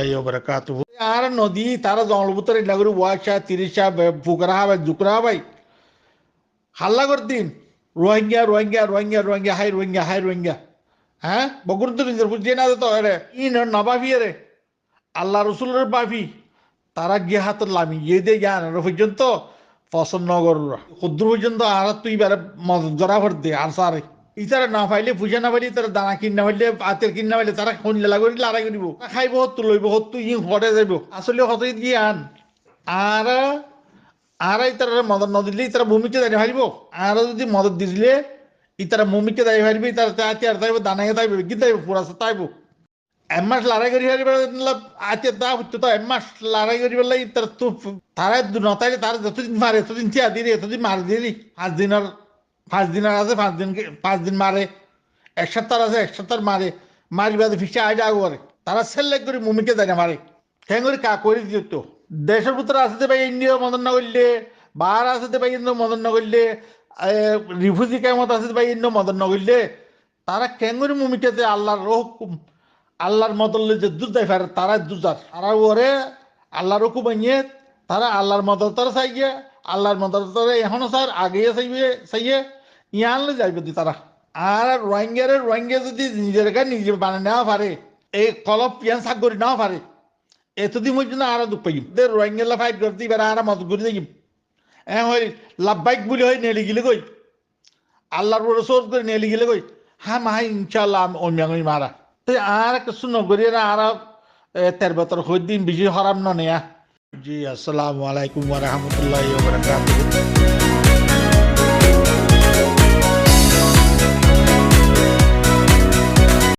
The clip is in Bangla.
রহমতুল্লাহি ওয়া বারাকাতুহু। আর নদী তারা জঙ্গলপুত্র এলাকার ওয়াশা তিরিশা ফুকরা হবে জুকরা ভাই হাল্লা করে দিন রোহিঙ্গা রোহিঙ্গা রোহিঙ্গা রোহিঙ্গা হাই রোহিঙ্গা হাই রোহিঙ্গা। হ্যাঁ বগুড় তো নিজের বুঝিয়ে না তো রে ইন নবাফি রে আল্লাহ রসুলের বাফি তারা গিয়ে হাতের লামি গিয়ে দিয়ে জ্ঞান পর্যন্ত পছন্দ করল ক্ষুদ্র পর্যন্ত আর তুই বেড়ে জরা ভর দে আর সারে ইতারা না পাইলে পূজা না পাইলে তারা দানা কিন না পাইলে আতের কিন না পাইলে তারা খুন লেলা করি লড়াই করিব খাইব হত লইব হত ই হরে যাইব আসলে কত দিয়ে আন আর আর ইতারা মদত নদিলে ইতারা ভূমিকে দাঁড়িয়ে হারিব আর যদি মদত দিলে ইতারা ভূমিকে দাঁড়িয়ে হারিবে ইতারা আর তাইব দানাকে তাইব কি তাইব পুরা তাইব এমাস লড়াই করি হারিব আতে তা হচ্ছে তো এমাস লড়াই করি বললে তার তো তারা নতাইলে তারা যতদিন মারে এতদিন থিয়া দিলি এতদিন মার দিলি 5 দিনের আছে 5 দিন মারে 1 সপ্তাহ আছে 1 সপ্তাহ মারে মারি বাদে ফিসে আয় যা করে তারা সেলেক করে মুমিকে দেয় না মারে কেন করে কা করে দিত দেশের ভিতরে আসতে পাই ইন্ডিয়া মদন না করলে বাহার আসতে পাই ইন্ডিয়া মদন না করলে রিফিউজি কেমত আসতে পাই ইন্ডিয়া মদন না করলে তারা কেন করে মুমিকে দেয় আল্লাহর হুকুম আল্লাহর মদল যে দূর দেয় ফেরে তারা দুজার তারা ওরে আল্লাহর হুকুম আনিয়ে তারা আল্লাহর মদল তারা চাইয়ে আল্লাহর মদল তারা এখনো স্যার আগে চাইয়ে ইয়ানলে যাইবে দি তারা আর রোহিঙ্গা যদি নিজের নিজে বানিয়ে নেওয়া পারে এই কলপ পিয়ান শাক করে নেওয়া পারে এতদিন পর্যন্ত আর দুঃখ পাইম রোহিঙ্গা ফাইট করতে এবার আর মদত করে দেখিম হই লাভবাইক বলে হয় নেলি গিলে কই আল্লাহর বড় সোর্স করে নেলি গিলে কই হ্যাঁ মা ইনশাল্লাহ অন্যাঙ্গি মারা তো আর কিছু নগরী আর 13 বছর দিন বেশি হরাম নেয়া জি আসসালামু আলাইকুম ওয়া রাহমাতুল্লাহি ওয়া বারাকাতুহু।